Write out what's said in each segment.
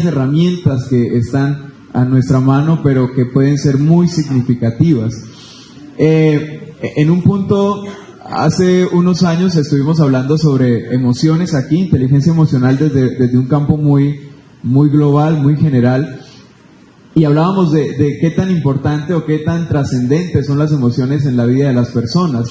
herramientas que están a nuestra mano, pero que pueden ser muy significativas. En un punto, hace unos años estuvimos hablando sobre emociones aquí, inteligencia emocional desde un campo muy global, muy general, y hablábamos de qué tan importante o qué tan trascendentes son las emociones en la vida de las personas,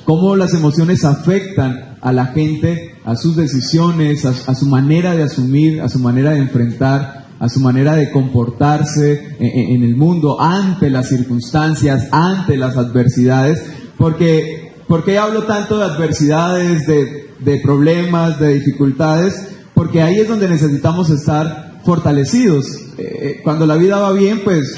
cómo las emociones afectan a la gente, a sus decisiones, a su manera de asumir, a su manera de enfrentar, a su manera de comportarse en el mundo, ante las circunstancias, ante las adversidades. ¿Por qué hablo tanto de adversidades, de problemas, de dificultades? Porque ahí es donde necesitamos estar fortalecidos. Cuando la vida va bien, pues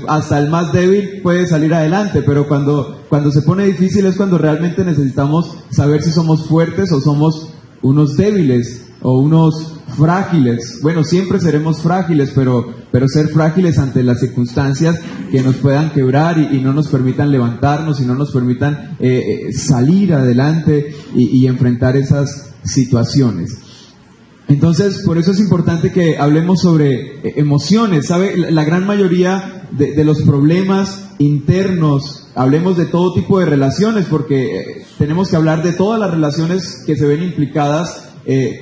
hasta el más débil puede salir adelante, pero cuando se pone difícil es cuando realmente necesitamos saber si somos fuertes o somos unos débiles o unos frágiles. Bueno, siempre seremos frágiles, pero ser frágiles ante las circunstancias que nos puedan quebrar y no nos permitan levantarnos y no nos permitan salir adelante y enfrentar esas situaciones. Entonces, por eso es importante que hablemos sobre emociones, ¿sabe? La gran mayoría de los problemas internos, hablemos de todo tipo de relaciones, porque tenemos que hablar de todas las relaciones que se ven implicadas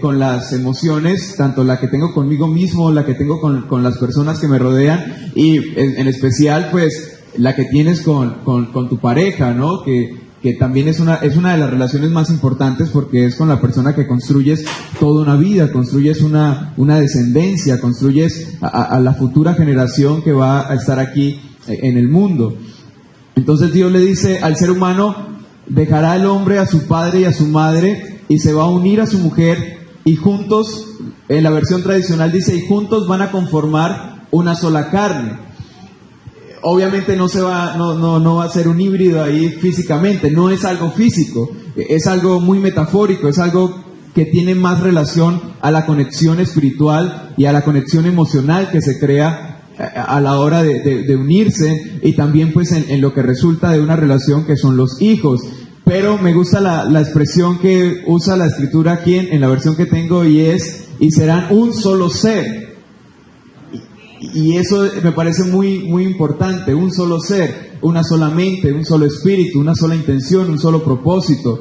con las emociones, tanto la que tengo conmigo mismo, la que tengo con las personas que me rodean, y en especial, pues, la que tienes con tu pareja, ¿no? Que también es una de las relaciones más importantes, porque es con la persona que construyes toda una vida, construyes una descendencia, construyes a la futura generación que va a estar aquí en el mundo. Entonces Dios le dice al ser humano: dejará el hombre a su padre y a su madre y se va a unir a su mujer, y juntos, en la versión tradicional dice, y juntos van a conformar una sola carne. Obviamente no va a ser un híbrido ahí físicamente, no es algo físico, es algo muy metafórico, es algo que tiene más relación a la conexión espiritual y a la conexión emocional que se crea a la hora de unirse, y también pues en lo que resulta de una relación que son los hijos. Pero me gusta la expresión que usa la escritura aquí en la versión que tengo, y serán un solo ser. Y eso me parece muy importante, un solo ser, una sola mente, un solo espíritu, una sola intención, un solo propósito.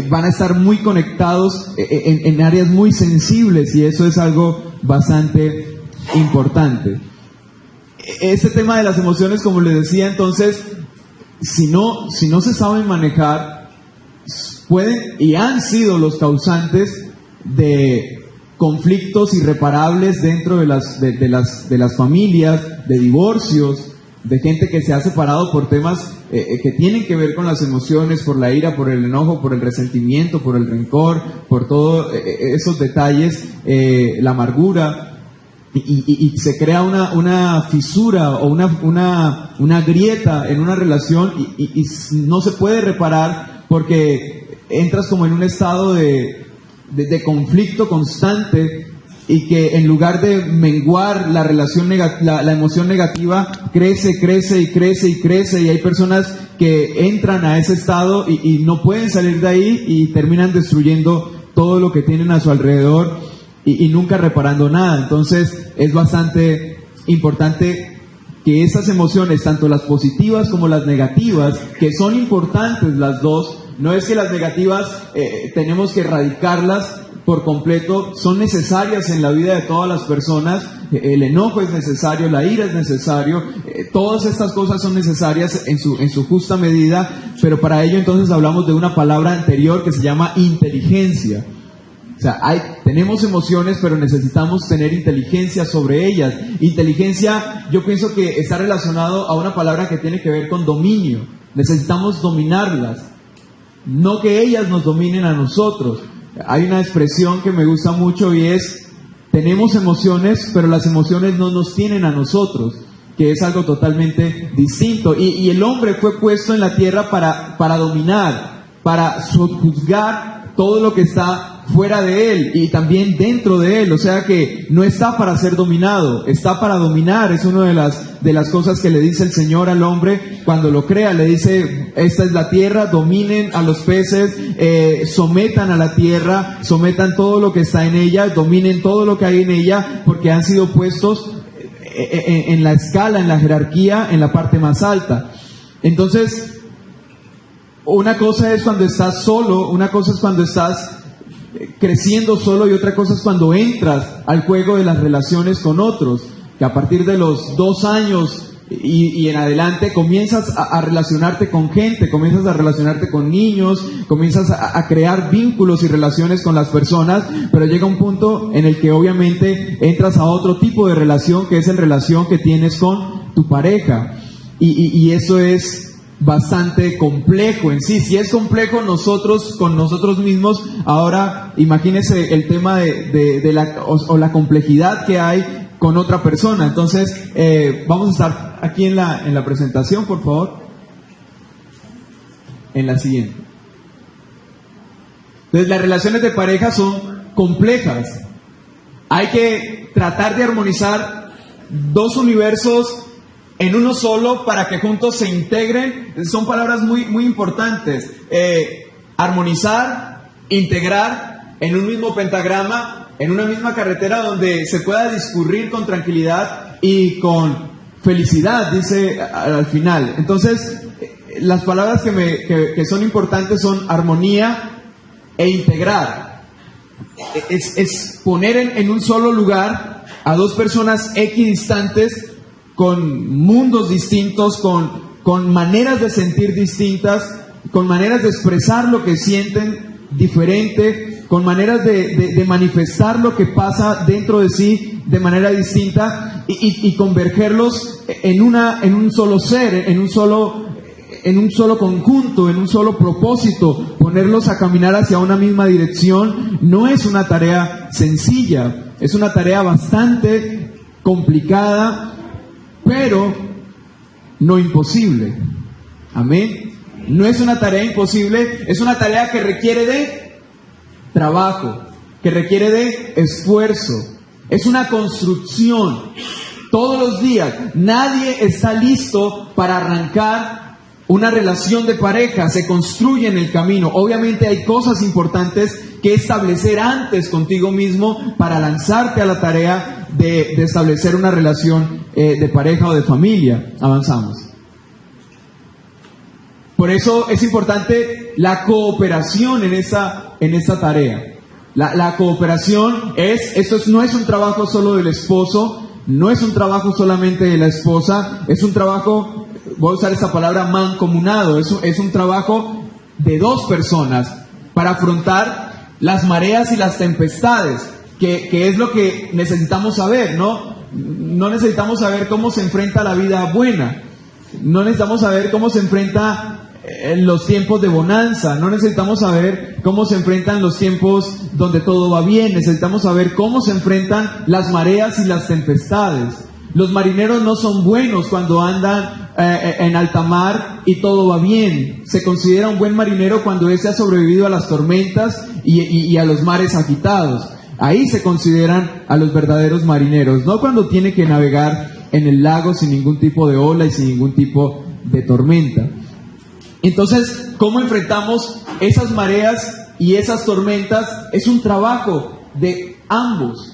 Van a estar muy conectados en áreas muy sensibles, y eso es algo bastante importante. Este tema de las emociones, como les decía, entonces, si no se saben manejar, pueden y han sido los causantes de conflictos irreparables dentro de las familias, de divorcios, de gente que se ha separado por temas que tienen que ver con las emociones, por la ira, por el enojo, por el resentimiento, por el rencor, por todos esos detalles, la amargura, y se crea una fisura o una grieta en una relación, y no se puede reparar porque entras como en un estado de conflicto constante, y que en lugar de menguar la relación la emoción negativa, crece, y hay personas que entran a ese estado y no pueden salir de ahí, y terminan destruyendo todo lo que tienen a su alrededor y nunca reparando nada. Entonces es bastante importante que esas emociones, tanto las positivas como las negativas, que son importantes las dos, no es que las negativas tenemos que erradicarlas por completo, son necesarias en la vida de todas las personas. El enojo es necesario, la ira es necesario, todas estas cosas son necesarias en su justa medida, pero para ello entonces hablamos de una palabra anterior que se llama inteligencia. O sea, tenemos emociones, pero necesitamos tener inteligencia sobre ellas. Inteligencia, yo pienso que está relacionado a una palabra que tiene que ver con dominio. Necesitamos dominarlas, no que ellas nos dominen a nosotros. Hay una expresión que me gusta mucho, y es: tenemos emociones, pero las emociones no nos tienen a nosotros, que es algo totalmente distinto. Y el hombre fue puesto en la tierra para dominar, para sojuzgar todo lo que está fuera de él y también dentro de él. O sea que no está para ser dominado, está para dominar. Es una de las cosas que le dice el Señor al hombre cuando lo crea. Le dice: esta es la tierra, dominen a los peces, sometan a la tierra, sometan todo lo que está en ella, dominen todo lo que hay en ella, porque han sido puestos en la escala, en la jerarquía, en la parte más alta. Entonces, una cosa es cuando estás solo, una cosa es cuando estás creciendo solo, y otra cosa es cuando entras al juego de las relaciones con otros, que a partir de los 2 años y en adelante comienzas a relacionarte con gente, comienzas a relacionarte con niños, comienzas a crear vínculos y relaciones con las personas, pero llega un punto en el que obviamente entras a otro tipo de relación, que es la relación que tienes con tu pareja, y eso es bastante complejo en sí. Si es complejo nosotros con nosotros mismos, ahora imagínese el tema de la complejidad que hay con otra persona. Entonces, vamos a estar aquí en la presentación, por favor. En la siguiente. Entonces, las relaciones de pareja son complejas. Hay que tratar de armonizar 2 universos en uno solo para que juntos se integren. Son palabras muy importantes. Armonizar, integrar en un mismo pentagrama, en una misma carretera donde se pueda discurrir con tranquilidad y con felicidad, dice al final. Entonces, las palabras que son importantes son armonía e integrar. Es poner en un solo lugar a 2 personas equidistantes, con mundos distintos, con maneras de sentir distintas, con maneras de expresar lo que sienten diferente, con maneras de manifestar lo que pasa dentro de sí de manera distinta, y convergerlos en un solo ser, en un solo conjunto, en un solo propósito, ponerlos a caminar hacia una misma dirección. No es una tarea sencilla, es una tarea bastante complicada, pero no imposible. Amén. No es una tarea imposible, es una tarea que requiere de trabajo, que requiere de esfuerzo. Es una construcción todos los días. Nadie está listo para arrancar una relación de pareja, se construye en el camino. Obviamente hay cosas importantes que establecer antes contigo mismo para lanzarte a la tarea de establecer una relación de pareja o de familia. Avanzamos. Por eso es importante la cooperación en esta tarea. La cooperación no es un trabajo solo del esposo, no es un trabajo solamente de la esposa, es un trabajo, voy a usar esta palabra, mancomunado, es un trabajo de 2 personas para afrontar las mareas y las tempestades, que es lo que necesitamos saber, ¿no? No necesitamos saber cómo se enfrenta la vida buena, no necesitamos saber cómo se enfrenta los tiempos de bonanza, no necesitamos saber cómo se enfrentan los tiempos donde todo va bien, necesitamos saber cómo se enfrentan las mareas y las tempestades. Los marineros no son buenos cuando andan en alta mar y todo va bien. Se considera un buen marinero cuando éste ha sobrevivido a las tormentas y a los mares agitados. Ahí se consideran a los verdaderos marineros, no cuando tiene que navegar en el lago sin ningún tipo de ola y sin ningún tipo de tormenta. Entonces, ¿cómo enfrentamos esas mareas y esas tormentas? Es un trabajo de ambos.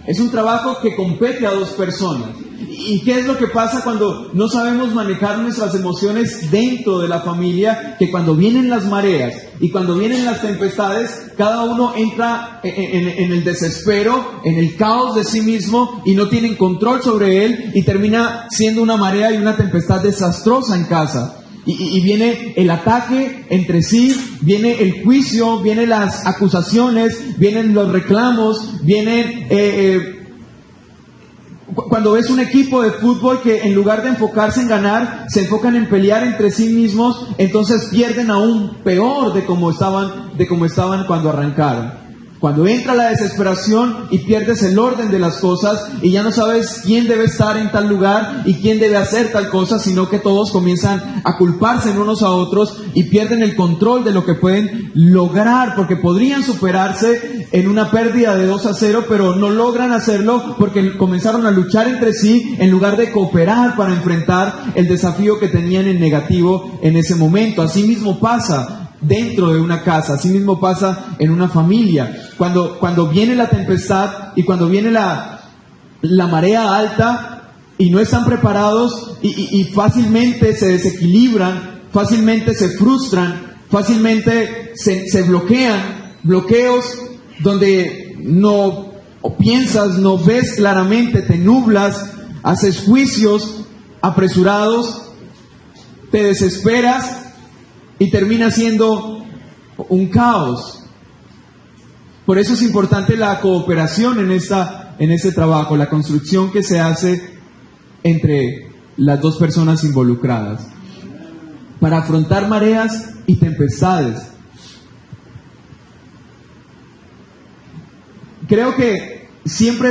Es un trabajo que compete a 2 personas. ¿Y qué es lo que pasa cuando no sabemos manejar nuestras emociones dentro de la familia? Que cuando vienen las mareas y cuando vienen las tempestades, cada uno entra en el desespero, en el caos de sí mismo, y no tienen control sobre él, y termina siendo una marea y una tempestad desastrosa en casa. Y viene el ataque entre sí, viene el juicio, vienen las acusaciones, vienen los reclamos, vienen... Cuando ves un equipo de fútbol que en lugar de enfocarse en ganar, se enfocan en pelear entre sí mismos, entonces pierden aún peor de como estaban cuando arrancaron. Cuando entra la desesperación y pierdes el orden de las cosas y ya no sabes quién debe estar en tal lugar y quién debe hacer tal cosa, sino que todos comienzan a culparse en unos a otros y pierden el control de lo que pueden lograr, porque podrían superarse en una pérdida de 2-0, pero no logran hacerlo porque comenzaron a luchar entre sí en lugar de cooperar para enfrentar el desafío que tenían en negativo en ese momento. Así mismo pasa dentro de una casa, así mismo pasa en una familia. Cuando viene la tempestad y cuando viene la marea alta y no están preparados y fácilmente se desequilibran, fácilmente se frustran, fácilmente se bloqueos donde no piensas, no ves claramente, te nublas, haces juicios apresurados, te desesperas y termina siendo un caos. Por eso es importante la cooperación en este trabajo, la construcción que se hace entre las dos personas involucradas para afrontar mareas y tempestades. Creo que siempre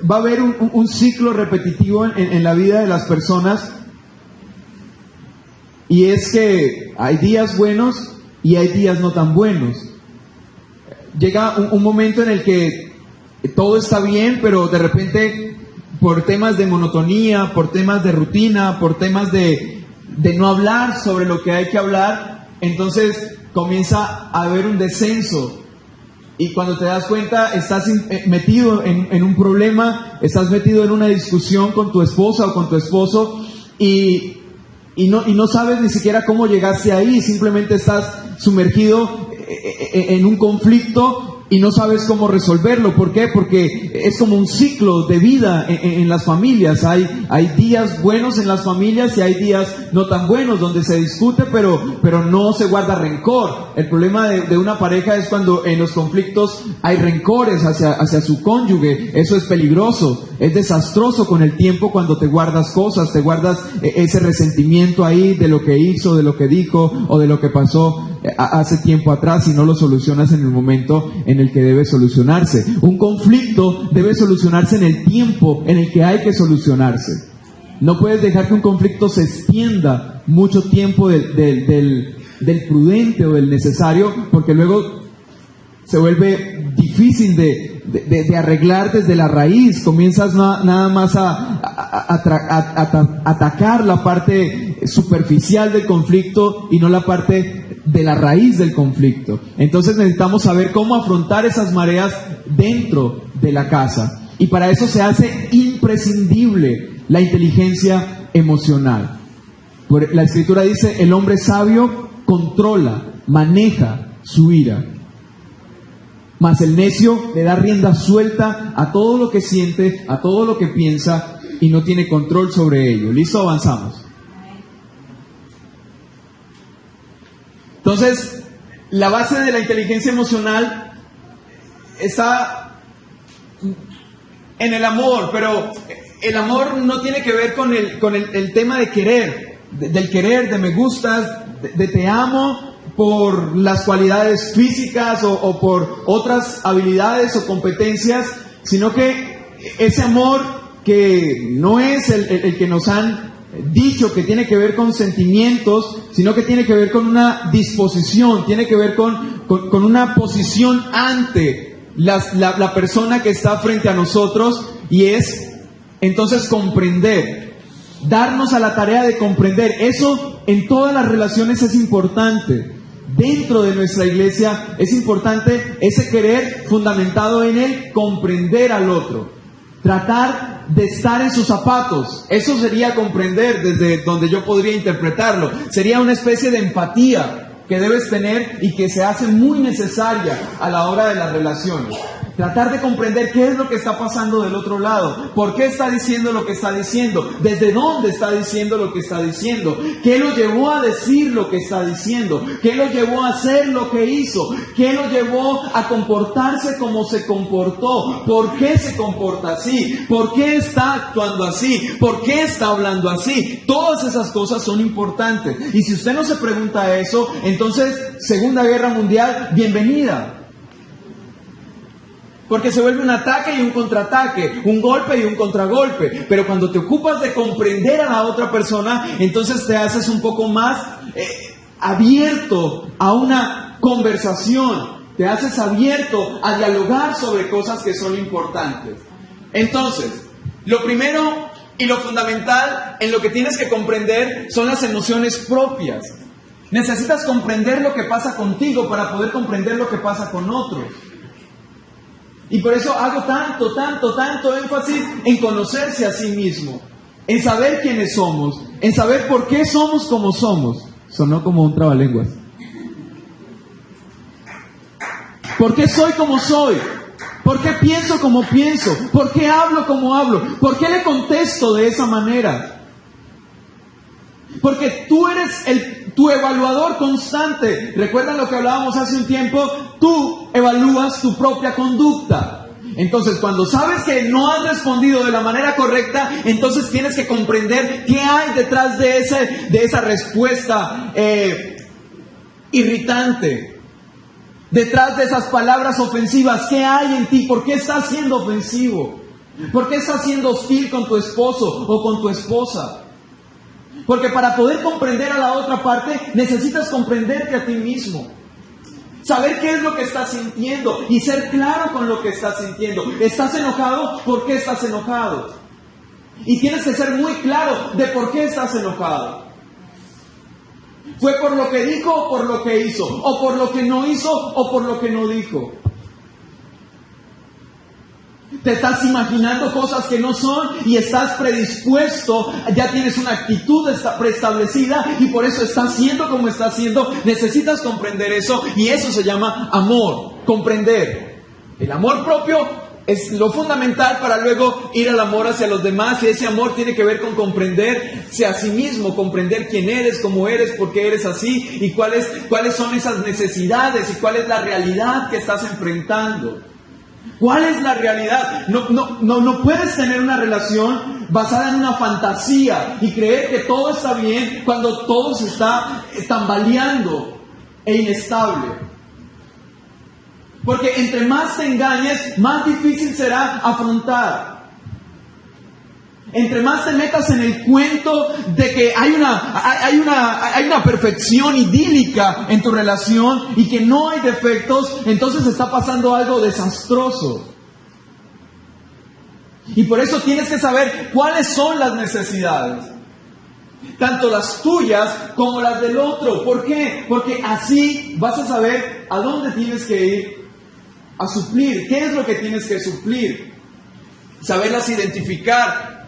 va a haber un ciclo repetitivo en la vida de las personas, y es que hay días buenos y hay días no tan buenos. Llega un momento en el que todo está bien, pero de repente por temas de monotonía, por temas de rutina, por temas de no hablar sobre lo que hay que hablar, entonces comienza a haber un descenso. Y cuando te das cuenta, estás metido en un problema, estás metido en una discusión con tu esposa o con tu esposo y no sabes ni siquiera cómo llegaste ahí, simplemente estás sumergido en un conflicto y no sabes cómo resolverlo. ¿Por qué? Porque es como un ciclo de vida en las familias. Hay días buenos en las familias y hay días no tan buenos donde se discute, pero no se guarda rencor. El problema de una pareja es cuando en los conflictos hay rencores hacia su cónyuge. Eso es peligroso, es desastroso con el tiempo cuando te guardas cosas, te guardas ese resentimiento ahí de lo que hizo, de lo que dijo o de lo que pasó hace tiempo atrás y no lo solucionas en el momento en el que debe solucionarse. Un conflicto debe solucionarse en el tiempo en el que hay que solucionarse. No puedes dejar que un conflicto se extienda mucho tiempo del prudente o del necesario, porque luego se vuelve difícil de arreglar desde la raíz. Comienzas nada más a atacar la parte superficial del conflicto y no la parte de la raíz del conflicto. Entonces necesitamos saber cómo afrontar esas mareas dentro de la casa, y para eso se hace imprescindible la inteligencia emocional. La Escritura dice: el hombre sabio controla, maneja su ira, mas el necio le da rienda suelta a todo lo que siente, a todo lo que piensa, y no tiene control sobre ello. ¿Listo? Avanzamos. Entonces, la base de la inteligencia emocional está en el amor, pero el amor no tiene que ver con el tema de querer, del querer, de me gustas, de te amo por las cualidades físicas o por otras habilidades o competencias, sino que ese amor que no es el que nos han dicho que tiene que ver con sentimientos, sino que tiene que ver con una disposición, tiene que ver con una posición ante la persona que está frente a nosotros, y es entonces comprender, darnos a la tarea de comprender. Eso en todas las relaciones es importante. Dentro de nuestra iglesia es importante ese querer fundamentado en el comprender al otro. Tratar de estar en sus zapatos, eso sería comprender desde donde yo podría interpretarlo. Sería una especie de empatía que debes tener y que se hace muy necesaria a la hora de las relaciones. Tratar de comprender qué es lo que está pasando del otro lado, por qué está diciendo lo que está diciendo, desde dónde está diciendo lo que está diciendo, qué lo llevó a decir lo que está diciendo, qué lo llevó a hacer lo que hizo, qué lo llevó a comportarse como se comportó, por qué se comporta así, por qué está actuando así, por qué está hablando así. Todas esas cosas son importantes. Y si usted no se pregunta eso, entonces Segunda Guerra Mundial, bienvenida. Porque se vuelve un ataque y un contraataque, un golpe y un contragolpe. Pero cuando te ocupas de comprender a la otra persona, entonces te haces un poco más abierto a una conversación. Te haces abierto a dialogar sobre cosas que son importantes. Entonces, lo primero y lo fundamental en lo que tienes que comprender son las emociones propias. Necesitas comprender lo que pasa contigo para poder comprender lo que pasa con otros. Y por eso hago tanto énfasis en conocerse a sí mismo, en saber quiénes somos, en saber por qué somos como somos. Sonó como un trabalenguas. ¿Por qué soy como soy? ¿Por qué pienso como pienso? ¿Por qué hablo como hablo? ¿Por qué le contesto de esa manera? Porque tú eres tu evaluador constante. ¿Recuerdan lo que hablábamos hace un tiempo? Tú evalúas tu propia conducta. Entonces, cuando sabes que no has respondido de la manera correcta, entonces tienes que comprender qué hay detrás de esa respuesta irritante. Detrás de esas palabras ofensivas, ¿qué hay en ti? ¿Por qué estás siendo ofensivo? ¿Por qué estás siendo hostil con tu esposo o con tu esposa? Porque para poder comprender a la otra parte, necesitas comprenderte a ti mismo. Saber qué es lo que estás sintiendo y ser claro con lo que estás sintiendo. ¿Estás enojado? ¿Por qué estás enojado? Y tienes que ser muy claro de por qué estás enojado. ¿Fue por lo que dijo o por lo que hizo? ¿O por lo que no hizo o por lo que no dijo? Te estás imaginando cosas que no son y estás predispuesto, ya tienes una actitud preestablecida y por eso estás siendo como estás siendo. Necesitas comprender eso y eso se llama amor, comprender. El amor propio es lo fundamental para luego ir al amor hacia los demás, y ese amor tiene que ver con comprenderse a sí mismo, comprender quién eres, cómo eres, por qué eres así y cuáles son esas necesidades y cuál es la realidad que estás enfrentando. ¿Cuál es la realidad? No puedes tener una relación basada en una fantasía y creer que todo está bien cuando todo se está tambaleando e inestable. Porque entre más te engañes, más difícil será afrontar. Entre más te metas en el cuento de que hay una perfección idílica en tu relación y que no hay defectos, entonces está pasando algo desastroso. Y por eso tienes que saber cuáles son las necesidades, tanto las tuyas como las del otro. ¿Por qué? Porque así vas a saber a dónde tienes que ir a suplir, qué es lo que tienes que suplir. Saberlas identificar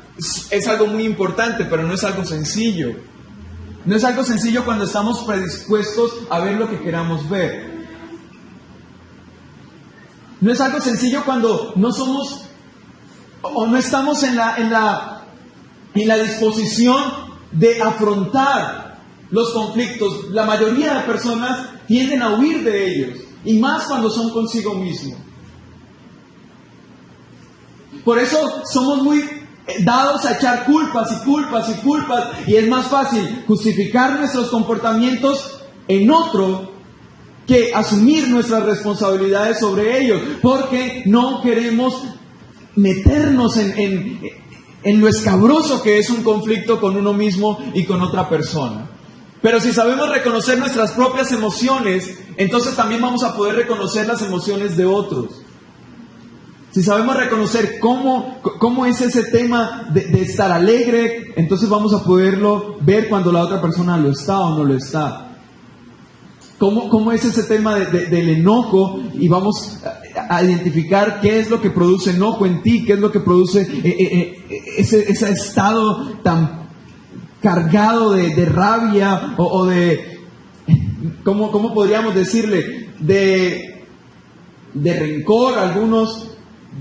es algo muy importante, pero no es algo sencillo. No es algo sencillo cuando estamos predispuestos a ver lo que queramos ver. No es algo sencillo cuando no somos o no estamos en la disposición de afrontar los conflictos. La mayoría de personas tienden a huir de ellos, y más cuando son consigo mismos. Por eso somos muy dados a echar culpas, y es más fácil justificar nuestros comportamientos en otro que asumir nuestras responsabilidades sobre ellos, porque no queremos meternos en lo escabroso que es un conflicto con uno mismo y con otra persona. Pero si sabemos reconocer nuestras propias emociones, entonces también vamos a poder reconocer las emociones de otros. Si sabemos reconocer cómo es ese tema de estar alegre, entonces vamos a poderlo ver cuando la otra persona lo está o no lo está. ¿Cómo es ese tema del enojo? Y vamos a identificar qué es lo que produce enojo en ti, qué es lo que produce ese estado tan cargado de rabia o de, ¿cómo podríamos decirle? De rencor, algunos.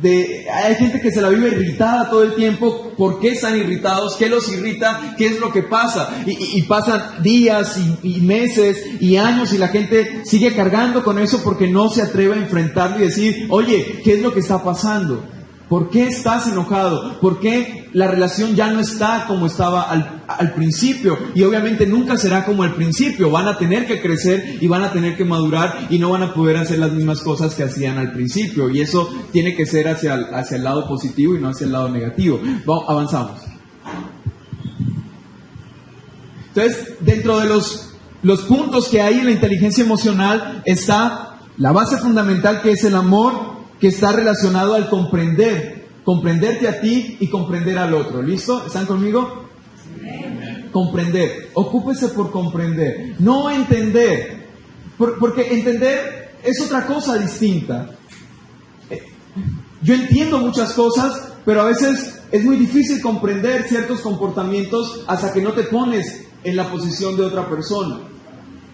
Hay gente que se la vive irritada todo el tiempo. ¿Por qué están irritados? ¿Qué los irrita? ¿Qué es lo que pasa? Y pasan días y meses y años y la gente sigue cargando con eso porque no se atreve a enfrentarlo y decir, oye, ¿qué es lo que está pasando? ¿Por qué estás enojado? ¿Por qué la relación ya no está como estaba al principio? Y obviamente nunca será como al principio. Van a tener que crecer y van a tener que madurar y no van a poder hacer las mismas cosas que hacían al principio. Y eso tiene que ser hacia el lado positivo y no hacia el lado negativo. Avanzamos. Entonces, dentro de los puntos que hay en la inteligencia emocional está la base fundamental, que es el amor, que está relacionado al comprenderte a ti y comprender al otro. ¿Listo? ¿Están conmigo? Comprender. Ocúpese por comprender, no entender, porque entender es otra cosa distinta. Yo entiendo muchas cosas, pero a veces es muy difícil comprender ciertos comportamientos hasta que no te pones en la posición de otra persona.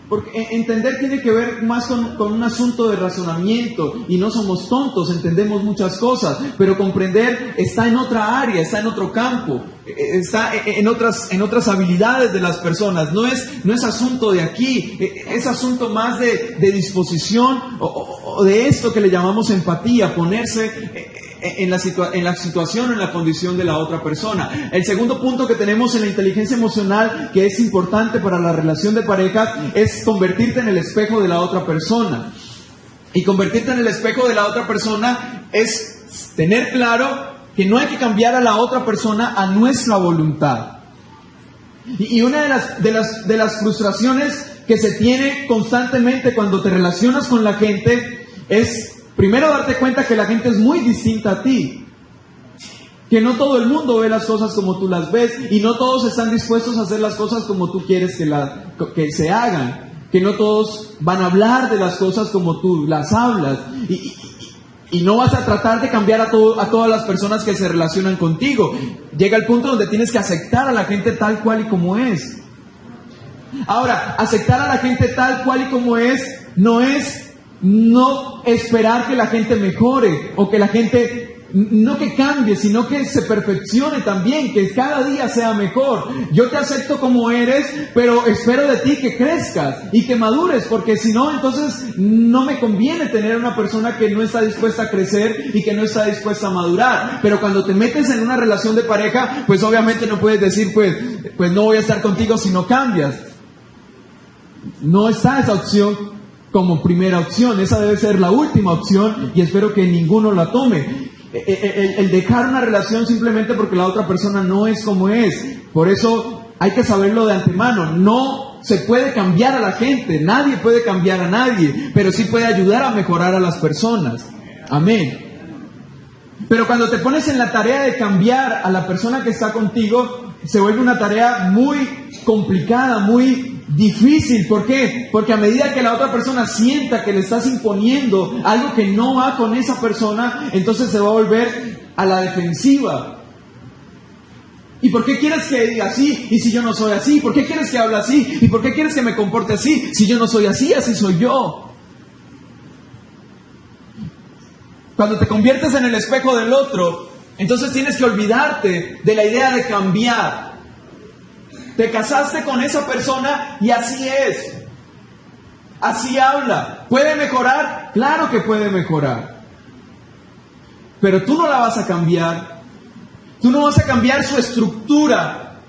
Porque entender tiene que ver más con un asunto de razonamiento, y no somos tontos, entendemos muchas cosas, pero comprender está en otra área, está en otro campo, está en otras habilidades de las personas. No es asunto de aquí, es asunto más de disposición o de esto que le llamamos empatía, ponerse en la situación o en la condición de la otra persona. El segundo punto que tenemos en la inteligencia emocional, que es importante para la relación de parejas, es convertirte en el espejo de la otra persona. Y convertirte en el espejo de la otra persona es tener claro que no hay que cambiar a la otra persona a nuestra voluntad. Y una de las frustraciones que se tiene constantemente cuando te relacionas con la gente es, primero, darte cuenta que la gente es muy distinta a ti, que no todo el mundo ve las cosas como tú las ves, y no todos están dispuestos a hacer las cosas como tú quieres que se hagan, que no todos van a hablar de las cosas como tú las hablas, y no vas a tratar de cambiar a todas las personas que se relacionan contigo. Llega el punto donde tienes que aceptar a la gente tal cual y como es. Ahora, aceptar a la gente tal cual y como es no esperar que la gente mejore, o que la gente no que cambie, sino que se perfeccione también, que cada día sea mejor. Yo te acepto como eres, pero espero de ti que crezcas y que madures, porque si no, entonces no me conviene tener una persona que no está dispuesta a crecer y que no está dispuesta a madurar. Pero cuando te metes en una relación de pareja, pues obviamente no puedes decir, pues no voy a estar contigo si no cambias. No está esa opción como primera opción, esa debe ser la última opción, y espero que ninguno la tome. El dejar una relación simplemente porque la otra persona no es como es. Por eso hay que saberlo de antemano. No se puede cambiar a la gente, nadie puede cambiar a nadie, pero sí puede ayudar a mejorar a las personas. Amén. Pero cuando te pones en la tarea de cambiar a la persona que está contigo, se vuelve una tarea muy complicada, muy difícil. ¿Por qué? Porque a medida que la otra persona sienta que le estás imponiendo algo que no va con esa persona, entonces se va a volver a la defensiva. ¿Y por qué quieres que diga así? ¿Y si yo no soy así? ¿Por qué quieres que hable así? ¿Y por qué quieres que me comporte así? Si yo no soy así, así soy yo. Cuando te conviertes en el espejo del otro, entonces tienes que olvidarte de la idea de cambiar. Te casaste con esa persona y así es. Así habla. ¿Puede mejorar? Claro que puede mejorar. Pero tú no la vas a cambiar. Tú no vas a cambiar su estructura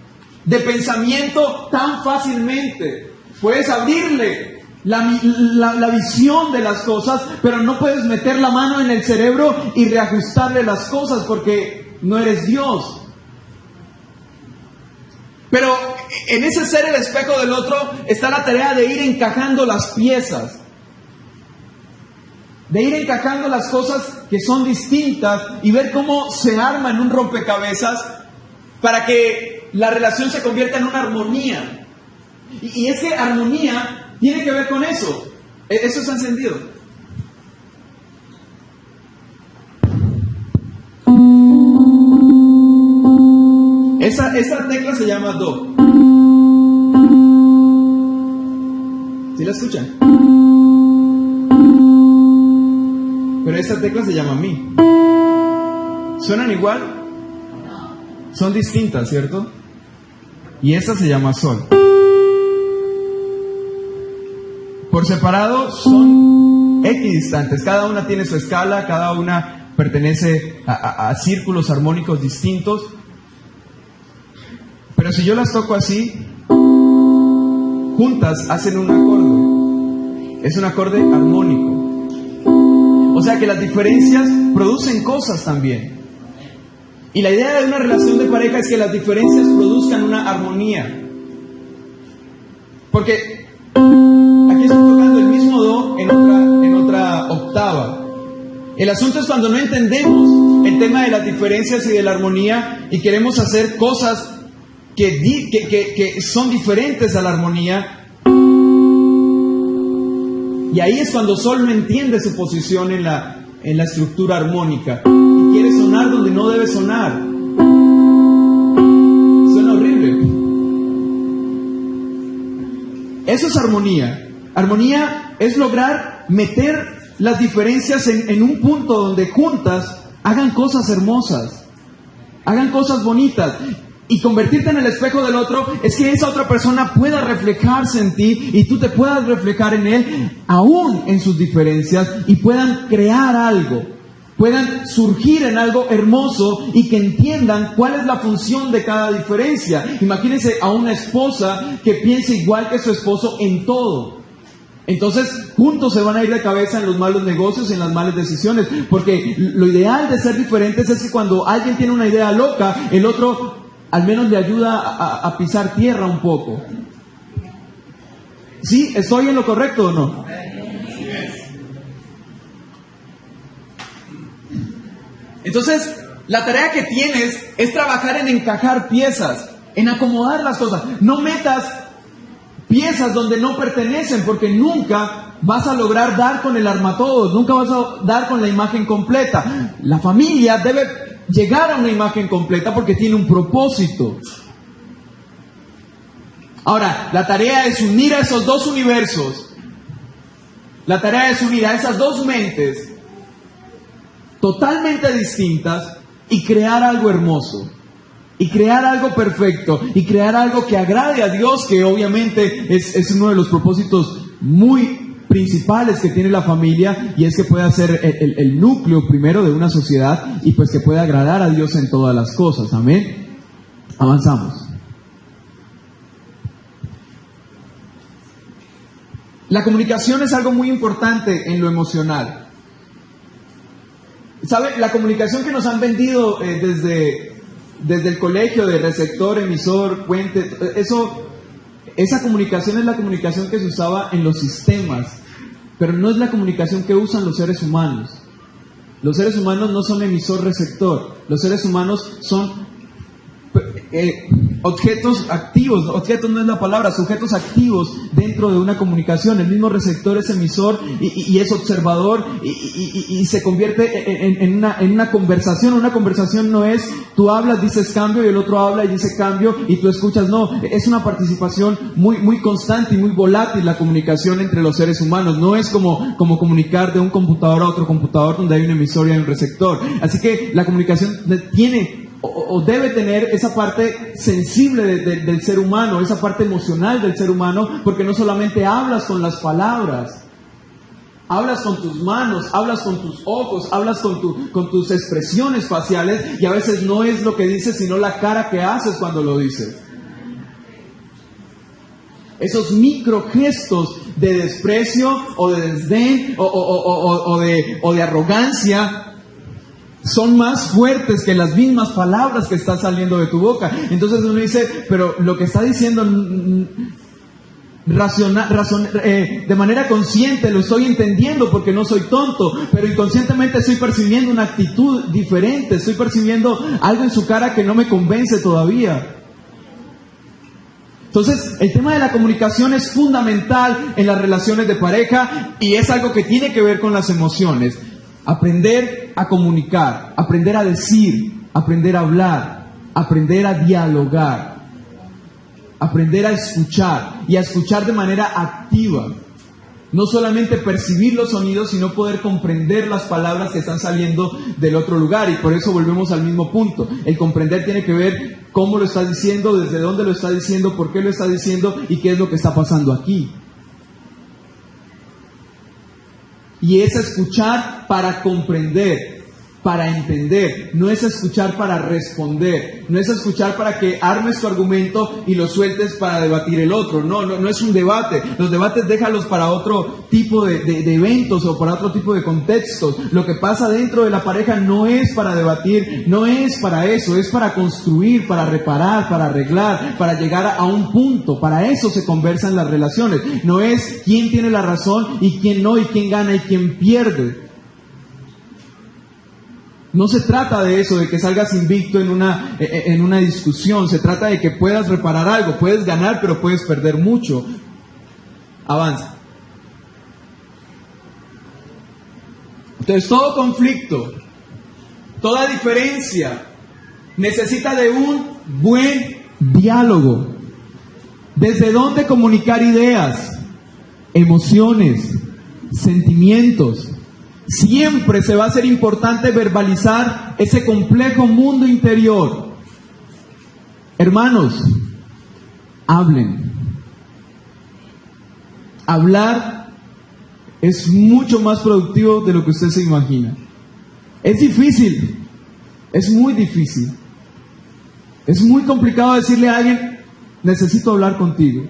de pensamiento tan fácilmente. Puedes abrirle la visión de las cosas, pero no puedes meter la mano en el cerebro y reajustarle las cosas, porque no eres Dios. Pero en ese ser el espejo del otro está la tarea de ir encajando las piezas, de ir encajando las cosas que son distintas y ver cómo se arma en un rompecabezas para que la relación se convierta en una armonía. Y esa armonía tiene que ver con eso. Eso está encendido. Esa tecla se llama Do. ¿Sí la escuchan? Pero esta tecla se llama Mi. ¿Suenan igual? Son distintas, ¿cierto? Y esta se llama Sol. Por separado son equidistantes. Cada una tiene su escala, cada una pertenece a círculos armónicos distintos. Pero si yo las toco así, juntas hacen un acorde. Es un acorde armónico. O sea que las diferencias producen cosas también. Y la idea de una relación de pareja es que las diferencias produzcan una armonía. Porque aquí estoy tocando el mismo do en otra octava. El asunto es cuando no entendemos el tema de las diferencias y de la armonía y queremos hacer cosas que son diferentes a la armonía. Y ahí es cuando Sol no entiende su posición en la estructura armónica y quiere sonar donde no debe sonar. Suena horrible. Eso es armonía. Armonía es lograr meter las diferencias en un punto donde juntas hagan cosas hermosas, hagan cosas bonitas. Y convertirte en el espejo del otro es que esa otra persona pueda reflejarse en ti y tú te puedas reflejar en él, aún en sus diferencias, y puedan crear algo, puedan surgir en algo hermoso y que entiendan cuál es la función de cada diferencia. Imagínense a una esposa que piense igual que su esposo en todo. Entonces, juntos se van a ir de cabeza en los malos negocios y en las malas decisiones, porque lo ideal de ser diferentes es que cuando alguien tiene una idea loca, el otro al menos le ayuda a pisar tierra un poco. ¿Sí? ¿Estoy en lo correcto o no? Entonces, la tarea que tienes es trabajar en encajar piezas, en acomodar las cosas. No metas piezas donde no pertenecen, porque nunca vas a lograr dar con el armatodo, nunca vas a dar con la imagen completa. La familia debe llegar a una imagen completa porque tiene un propósito. Ahora, la tarea es unir a esos dos universos. La tarea es unir a esas dos mentes totalmente distintas y crear algo hermoso, y crear algo perfecto, y crear algo que agrade a Dios, que obviamente es uno de los propósitos muy principales que tiene la familia, y es que pueda ser el núcleo primero de una sociedad y pues que pueda agradar a Dios en todas las cosas. Amén. Avanzamos. La comunicación es algo muy importante en lo emocional. ¿Sabe? La comunicación que nos han vendido desde el colegio, de receptor, emisor, puente, esa comunicación es la comunicación que se usaba en los sistemas, pero no es la comunicación que usan los seres humanos. Los seres humanos no son emisor-receptor. Los seres humanos son objetos activos. Objetos no es la palabra, sujetos activos dentro de una comunicación. El mismo receptor es emisor y es observador y se convierte en una conversación. Una conversación no es tú hablas, dices cambio, y el otro habla y dice cambio y tú escuchas. No, es una participación muy constante y muy volátil la comunicación entre los seres humanos. No es como comunicar de un computador a otro computador donde hay un emisor y hay un receptor. Así que la comunicación tiene o debe tener esa parte sensible del ser humano, esa parte emocional del ser humano, porque no solamente hablas con las palabras, hablas con tus manos, hablas con tus ojos, hablas con tus expresiones faciales, y a veces no es lo que dices, sino la cara que haces cuando lo dices. Esos microgestos de desprecio o de desdén o de arrogancia son más fuertes que las mismas palabras que están saliendo de tu boca. Entonces uno dice, pero lo que está diciendo de manera consciente lo estoy entendiendo porque no soy tonto, pero inconscientemente estoy percibiendo una actitud diferente, estoy percibiendo algo en su cara que no me convence todavía. Entonces, el tema de la comunicación es fundamental en las relaciones de pareja y es algo que tiene que ver con las emociones. Aprender a comunicar, aprender a decir, aprender a hablar, aprender a dialogar, aprender a escuchar y a escuchar de manera activa. No solamente percibir los sonidos, sino poder comprender las palabras que están saliendo del otro lugar. Y por eso volvemos al mismo punto. El comprender tiene que ver cómo lo está diciendo, desde dónde lo está diciendo, por qué lo está diciendo y qué es lo que está pasando aquí. Y es escuchar para comprender para entender, no es escuchar para responder, no es escuchar para que armes tu argumento y lo sueltes para debatir el otro. No es un debate. Los debates déjalos para otro tipo de eventos o para otro tipo de contextos. Lo que pasa dentro de la pareja no es para debatir, no es para eso, es para construir, para reparar, para arreglar, para llegar a un punto. Para eso se conversan las relaciones. No es quién tiene la razón y quién no, y quién gana y quién pierde. No se trata de eso, de que salgas invicto en una discusión. Se trata de que puedas reparar algo. Puedes ganar, pero puedes perder mucho. Avanza. Entonces, todo conflicto, toda diferencia, necesita de un buen diálogo. ¿Desde dónde comunicar ideas, emociones, sentimientos? Siempre se va a hacer importante verbalizar ese complejo mundo interior. Hermanos, hablen. Hablar es mucho más productivo de lo que usted se imagina. Es difícil, es muy difícil. Es muy complicado decirle a alguien, necesito hablar contigo.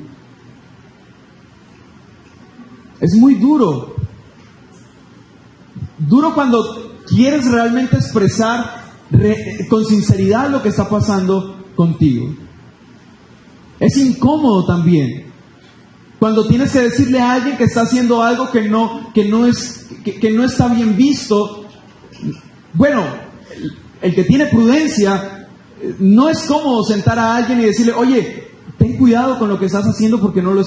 Es muy duro. Duro cuando quieres realmente expresar con sinceridad lo que está pasando contigo. Es incómodo también cuando tienes que decirle a alguien que está haciendo algo que no está bien visto. Bueno, el que tiene prudencia, no es cómodo sentar a alguien y decirle, oye, ten cuidado con lo que estás haciendo porque no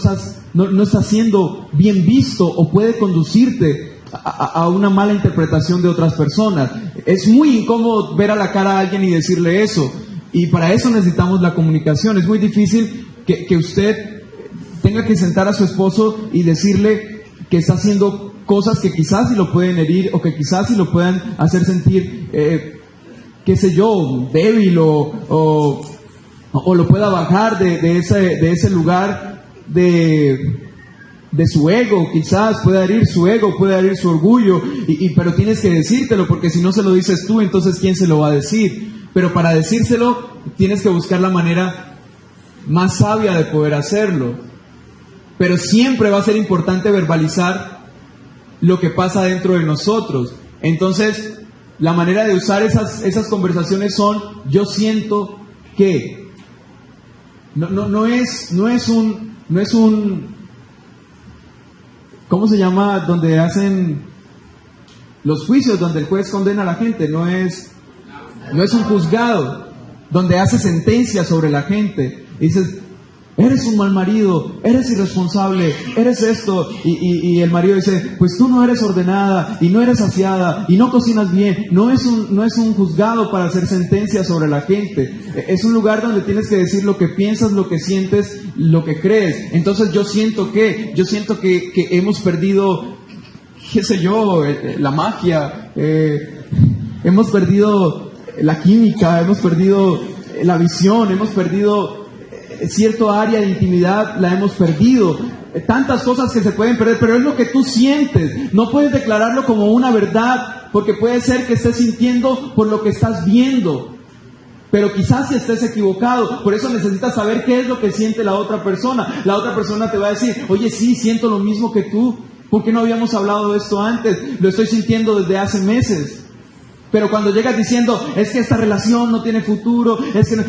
está siendo bien visto o puede conducirte a una mala interpretación de otras personas. Es muy incómodo ver a la cara a alguien y decirle eso, y para eso necesitamos la comunicación. Es muy difícil que usted tenga que sentar a su esposo y decirle que está haciendo cosas que quizás sí lo pueden herir o que quizás sí lo puedan hacer sentir, qué sé yo, débil o lo pueda bajar de ese lugar de su ego. Quizás pueda herir su ego, pueda herir su orgullo, pero tienes que decírtelo, porque si no se lo dices tú, entonces ¿quién se lo va a decir? Pero para decírselo tienes que buscar la manera más sabia de poder hacerlo. Pero siempre va a ser importante verbalizar lo que pasa dentro de nosotros. Entonces, la manera de usar esas conversaciones son, yo siento que. No es un ¿cómo se llama? Donde hacen los juicios, donde el juez condena a la gente. No es un juzgado, donde hace sentencias sobre la gente. Y dices, eres un mal marido, eres irresponsable, eres esto. Y el marido dice, pues tú no eres ordenada, y no eres aseada, y no cocinas bien. No es un juzgado para hacer sentencias sobre la gente. Es un lugar donde tienes que decir lo que piensas, lo que sientes, lo que crees. Entonces yo siento que hemos perdido, qué sé yo, la magia, hemos perdido la química, hemos perdido la visión, hemos perdido cierto área de intimidad, la hemos perdido. Tantas cosas que se pueden perder, pero es lo que tú sientes. No puedes declararlo como una verdad, porque puede ser que estés sintiendo por lo que estás viendo, pero quizás si estés equivocado. Por eso necesitas saber qué es lo que siente la otra persona. La otra persona te va a decir, oye, sí, siento lo mismo que tú. ¿Por qué no habíamos hablado de esto antes? Lo estoy sintiendo desde hace meses. Pero cuando llegas diciendo, es que esta relación no tiene futuro,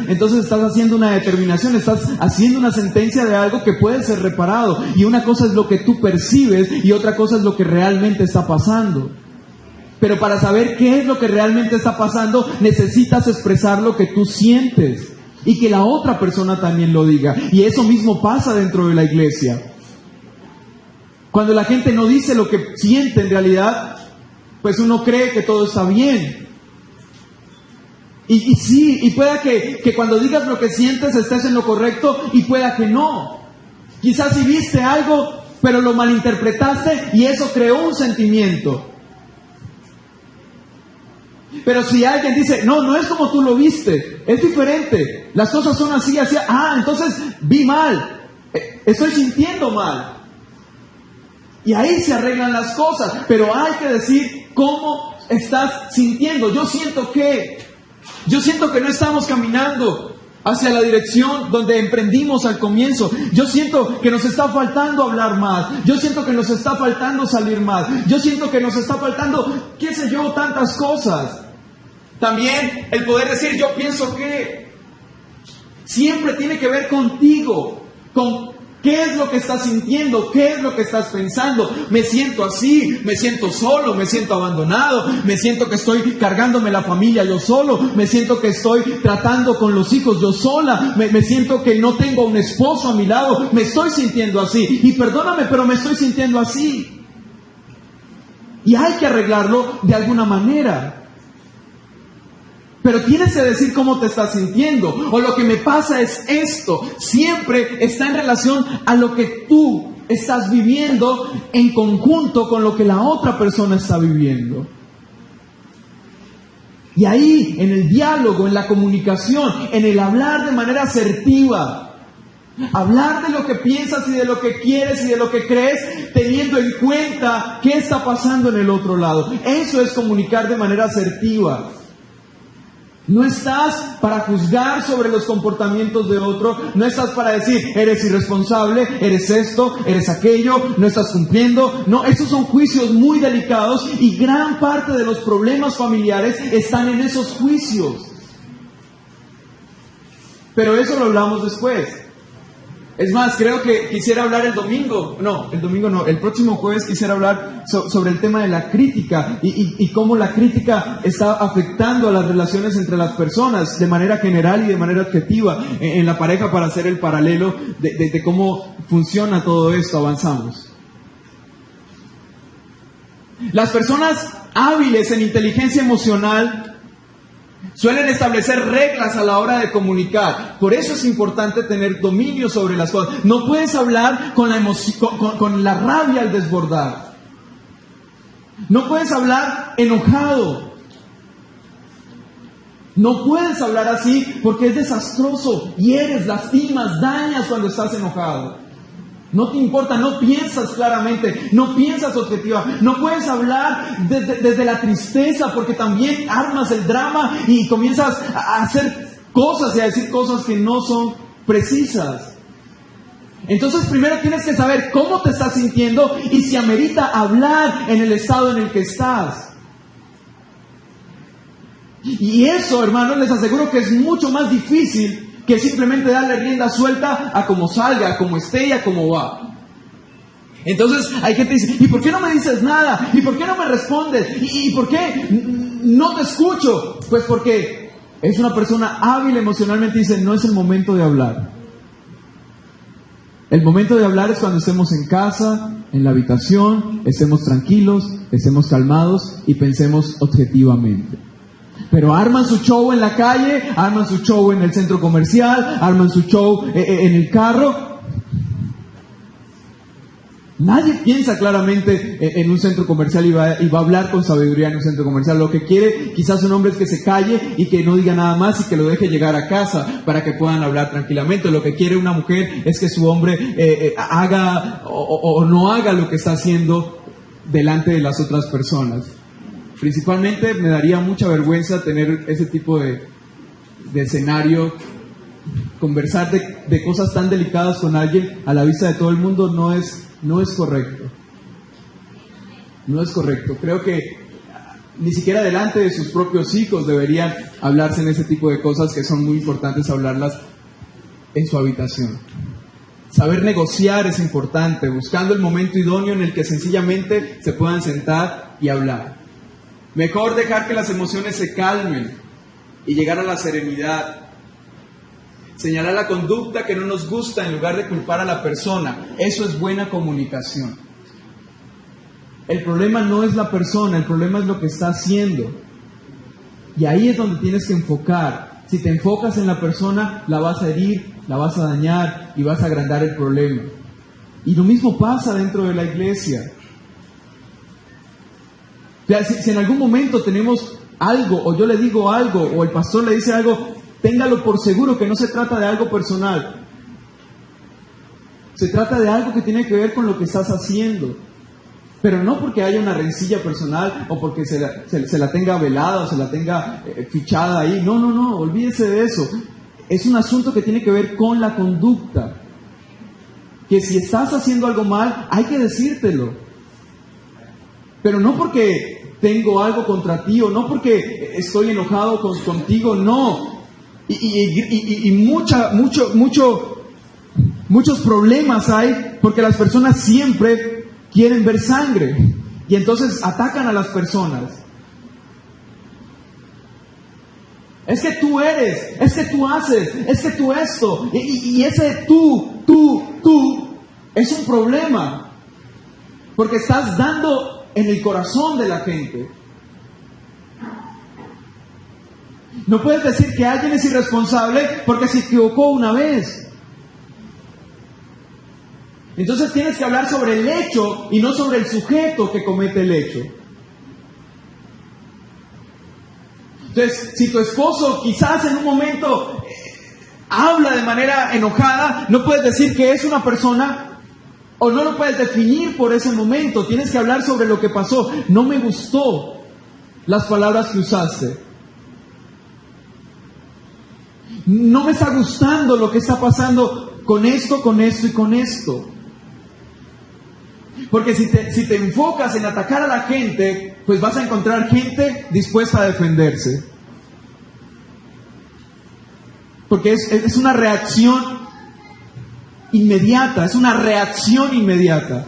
entonces estás haciendo una determinación, estás haciendo una sentencia de algo que puede ser reparado. Y una cosa es lo que tú percibes y otra cosa es lo que realmente está pasando. Pero para saber qué es lo que realmente está pasando, necesitas expresar lo que tú sientes y que la otra persona también lo diga. Y eso mismo pasa dentro de la iglesia. Cuando la gente no dice lo que siente en realidad, pues uno cree que todo está bien. Y sí, y pueda que cuando digas lo que sientes estés en lo correcto, y pueda que no. Quizás si viste algo, pero lo malinterpretaste y eso creó un sentimiento. Pero si alguien dice, no es como tú lo viste, es diferente, las cosas son así, entonces vi mal, estoy sintiendo mal. Y ahí se arreglan las cosas, pero hay que decir cómo estás sintiendo? Yo siento que no estamos caminando hacia la dirección donde emprendimos al comienzo. Yo siento que nos está faltando hablar más. Yo siento que nos está faltando salir más. Yo siento que nos está faltando, qué sé yo, tantas cosas. También el poder decir, yo pienso que siempre tiene que ver contigo, con qué es lo que estás sintiendo, qué es lo que estás pensando. Me siento así, me siento solo, me siento abandonado, me siento que estoy cargándome la familia yo solo, me siento que estoy tratando con los hijos yo sola, me siento que no tengo un esposo a mi lado, me estoy sintiendo así. Y perdóname, pero me estoy sintiendo así. Y hay que arreglarlo de alguna manera. Pero tienes que decir cómo te estás sintiendo. O lo que me pasa es esto. Siempre está en relación a lo que tú estás viviendo en conjunto con lo que la otra persona está viviendo. Y ahí, en el diálogo, en la comunicación, en el hablar de manera asertiva, hablar de lo que piensas y de lo que quieres y de lo que crees, teniendo en cuenta qué está pasando en el otro lado. Eso es comunicar de manera asertiva. No estás para juzgar sobre los comportamientos de otro. No estás para decir, eres irresponsable, eres esto, eres aquello, no estás cumpliendo. No, esos son juicios muy delicados y gran parte de los problemas familiares están en esos juicios. Pero eso lo hablamos después. Es más, creo que quisiera hablar el próximo jueves quisiera hablar sobre el tema de la crítica y cómo la crítica está afectando a las relaciones entre las personas de manera general y de manera objetiva en la pareja, para hacer el paralelo de cómo funciona todo esto. Avanzamos. Las personas hábiles en inteligencia emocional suelen establecer reglas a la hora de comunicar. Por eso es importante tener dominio sobre las cosas. No puedes hablar con la rabia al desbordar. No puedes hablar enojado. No puedes hablar así porque es desastroso. Hieres, lastimas, dañas cuando estás enojado. No te importa, no piensas claramente, no piensas objetiva, no puedes hablar desde la tristeza, porque también armas el drama y comienzas a hacer cosas y a decir cosas que no son precisas. Entonces primero tienes que saber cómo te estás sintiendo y si amerita hablar en el estado en el que estás. Y eso, hermanos, les aseguro que es mucho más difícil que simplemente darle rienda suelta a como salga, a como esté y a como va. Entonces hay gente que dice, ¿y por qué no me dices nada? ¿Y por qué no me respondes? ¿Y por qué no te escucho? Pues porque es una persona hábil emocionalmente y dice, no es el momento de hablar. El momento de hablar es cuando estemos en casa, en la habitación, estemos tranquilos, estemos calmados y pensemos objetivamente. Pero arman su show en la calle, arman su show en el centro comercial, arman su show en el carro. Nadie piensa claramente en un centro comercial y va a hablar con sabiduría en un centro comercial. Lo que quiere quizás un hombre es que se calle y que no diga nada más y que lo deje llegar a casa para que puedan hablar tranquilamente. Lo que quiere una mujer es que su hombre haga o no haga lo que está haciendo delante de las otras personas. Principalmente me daría mucha vergüenza tener ese tipo de escenario. Conversar de cosas tan delicadas con alguien a la vista de todo el mundo no es correcto. No es correcto. Creo que ni siquiera delante de sus propios hijos deberían hablarse en ese tipo de cosas, que son muy importantes hablarlas en su habitación. Saber negociar es importante, buscando el momento idóneo en el que sencillamente se puedan sentar y hablar. Mejor dejar que las emociones se calmen y llegar a la serenidad. Señalar la conducta que no nos gusta en lugar de culpar a la persona. Eso es buena comunicación. El problema no es la persona, el problema es lo que está haciendo. Y ahí es donde tienes que enfocar. Si te enfocas en la persona, la vas a herir, la vas a dañar y vas a agrandar el problema. Y lo mismo pasa dentro de la iglesia. Si en algún momento tenemos algo, o yo le digo algo, o el pastor le dice algo, téngalo por seguro que no se trata de algo personal. Se trata de algo que tiene que ver con lo que estás haciendo. Pero no porque haya una rencilla personal o porque se la tenga velada o se la tenga fichada ahí. No, olvídese de eso. Es un asunto que tiene que ver con la conducta. Que si estás haciendo algo mal, hay que decírtelo. Pero no porque tengo algo contra ti o no porque estoy enojado contigo, no. Y muchos problemas hay porque las personas siempre quieren ver sangre y entonces atacan a las personas. Es que tú eres, es que tú haces, es que tú esto, y ese tú es un problema, porque estás dando en el corazón de la gente. No puedes decir que alguien es irresponsable porque se equivocó una vez. Entonces tienes que hablar sobre el hecho y no sobre el sujeto que comete el hecho. Entonces, si tu esposo quizás en un momento habla de manera enojada, no puedes decir que es una persona o no lo puedes definir por ese momento. Tienes que hablar sobre lo que pasó. No me gustó las palabras que usaste. No me está gustando lo que está pasando con esto y con esto. Porque si te enfocas en atacar a la gente, pues vas a encontrar gente dispuesta a defenderse. Porque es una reacción inmediata, es una reacción inmediata.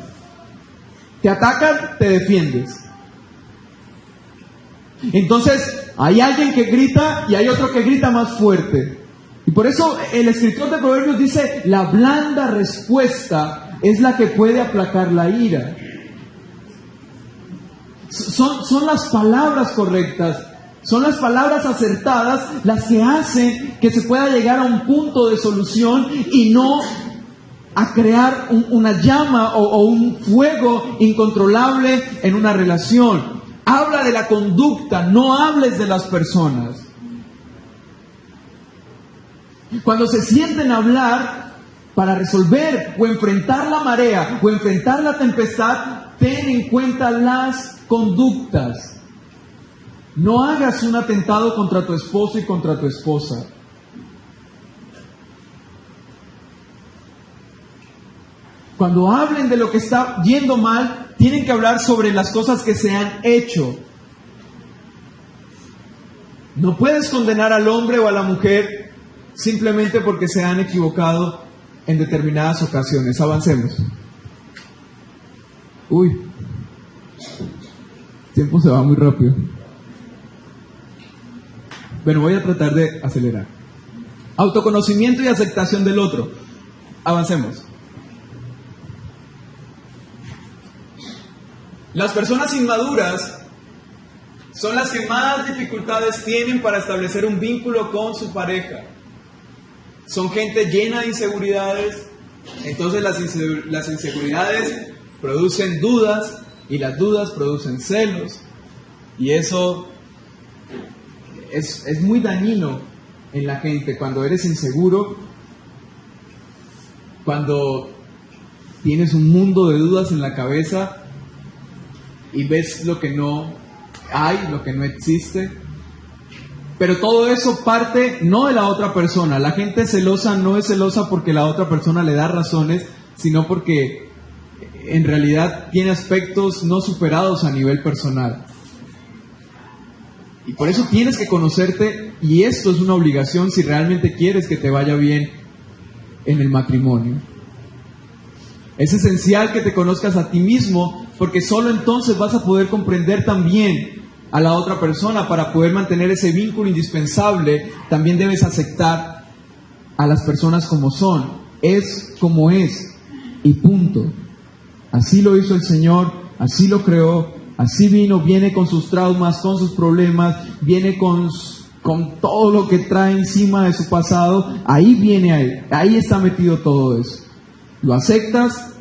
Te atacan, te defiendes. Entonces, hay alguien que grita y hay otro que grita más fuerte. Y por eso el escritor de Proverbios dice, la blanda respuesta es la que puede aplacar la ira. Son las palabras correctas, son las palabras acertadas las que hacen que se pueda llegar a un punto de solución y no a crear una llama o un fuego incontrolable en una relación. Habla de la conducta, no hables de las personas. Cuando se sienten a hablar para resolver o enfrentar la marea o enfrentar la tempestad, ten en cuenta las conductas. No hagas un atentado contra tu esposo y contra tu esposa. Cuando hablen de lo que está yendo mal, tienen que hablar sobre las cosas que se han hecho. No puedes condenar al hombre o a la mujer simplemente porque se han equivocado en determinadas ocasiones. Avancemos. Uy, el tiempo se va muy rápido. Bueno, voy a tratar de acelerar. Autoconocimiento y aceptación del otro. Avancemos. Las personas inmaduras son las que más dificultades tienen para establecer un vínculo con su pareja. Son gente llena de inseguridades, entonces las inseguridades producen dudas y las dudas producen celos y eso es muy dañino en la gente cuando eres inseguro, cuando tienes un mundo de dudas en la cabeza y ves lo que no hay, lo que no existe. Pero todo eso parte no de la otra persona. La gente celosa no es celosa porque la otra persona le da razones, sino porque en realidad tiene aspectos no superados a nivel personal. Y por eso tienes que conocerte, y esto es una obligación si realmente quieres que te vaya bien en el matrimonio. Es esencial que te conozcas a ti mismo, porque solo entonces vas a poder comprender también a la otra persona. Para poder mantener ese vínculo indispensable, también debes aceptar a las personas como son. Es como es y punto. Así lo hizo el Señor, así lo creó, así viene con sus traumas, con sus problemas, viene con todo lo que trae encima de su pasado. Ahí está metido todo eso. Lo aceptas,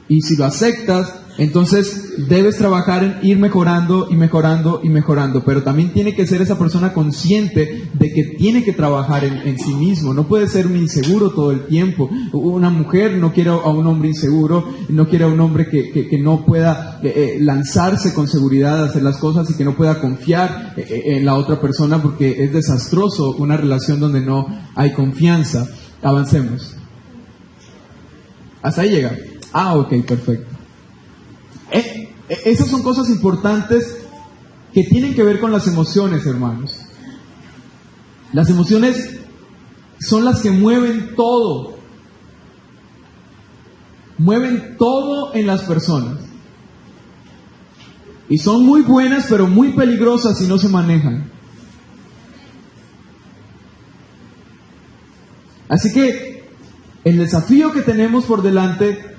y si lo aceptas, Entonces debes trabajar en ir mejorando y mejorando y mejorando, pero también tiene que ser esa persona consciente de que tiene que trabajar en sí mismo. No puede ser un inseguro todo el tiempo. Una mujer no quiere a un hombre inseguro, no quiere a un hombre que no pueda lanzarse con seguridad a hacer las cosas y que no pueda confiar en la otra persona, porque es desastroso una relación donde no hay confianza. Avancemos. Hasta ahí llega. Ok, perfecto. Esas son cosas importantes que tienen que ver con las emociones, hermanos. Las emociones son las que mueven todo en las personas. Y son muy buenas, pero muy peligrosas si no se manejan. Así que el desafío que tenemos por delante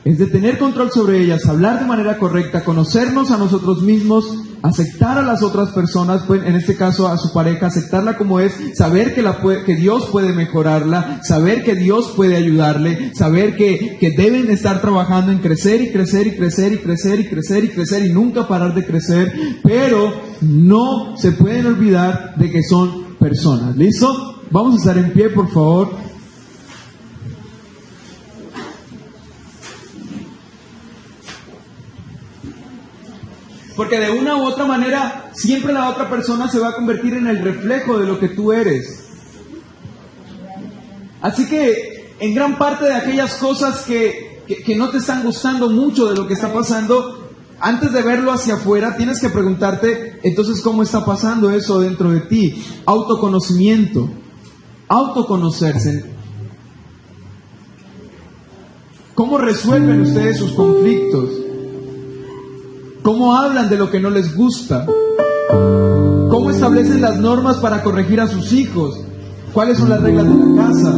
es de tener control sobre ellas, hablar de manera correcta, conocernos a nosotros mismos, aceptar a las otras personas, pues, en este caso a su pareja, aceptarla como es, saber que Dios puede mejorarla, saber que Dios puede ayudarle, saber que deben estar trabajando en crecer y crecer y crecer y crecer y crecer y crecer y nunca parar de crecer, pero no se pueden olvidar de que son personas. ¿Listo? Vamos a estar en pie, por favor. Porque de una u otra manera, siempre la otra persona se va a convertir en el reflejo de lo que tú eres. Así que, en gran parte de aquellas cosas que no te están gustando mucho de lo que está pasando, antes de verlo hacia afuera, tienes que preguntarte, entonces, ¿cómo está pasando eso dentro de ti? Autoconocimiento, autoconocerse. ¿Cómo resuelven ustedes sus conflictos? ¿Cómo hablan de lo que no les gusta? ¿Cómo establecen las normas para corregir a sus hijos? ¿Cuáles son las reglas de la casa?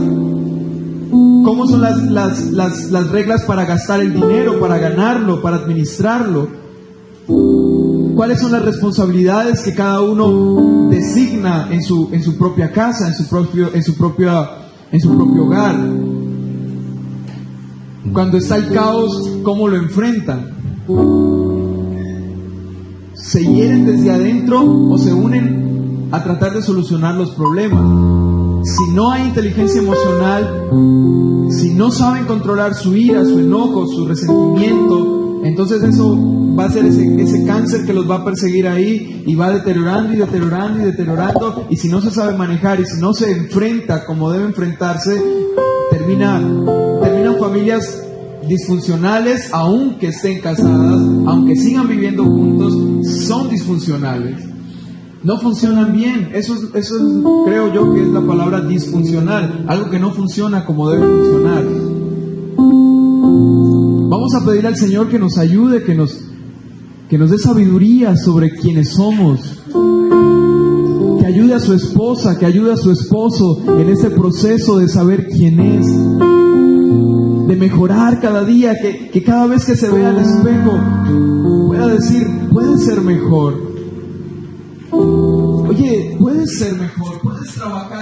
¿Cómo son las reglas para gastar el dinero, para ganarlo, para administrarlo? ¿Cuáles son las responsabilidades que cada uno designa en su propia casa, en su propio hogar? Cuando está el caos, ¿cómo lo enfrentan? ¿Se hieren desde adentro o se unen a tratar de solucionar los problemas? Si no hay inteligencia emocional, si no saben controlar su ira, su enojo, su resentimiento, entonces eso va a ser ese cáncer que los va a perseguir ahí y va deteriorando y deteriorando y deteriorando, y si no se sabe manejar y si no se enfrenta como debe enfrentarse, terminan familias disfuncionales, aunque estén casadas, aunque sigan viviendo juntos, son disfuncionales, no funcionan bien. Eso es, creo yo, que es la palabra disfuncional, algo que no funciona como debe funcionar. Vamos a pedir al Señor que nos ayude, que nos dé sabiduría sobre quiénes somos, que ayude a su esposa, que ayude a su esposo en ese proceso de saber quién es, de mejorar cada día, que cada vez que se vea al espejo pueda decir, puedes ser mejor. Oye, puedes ser mejor, puedes trabajar.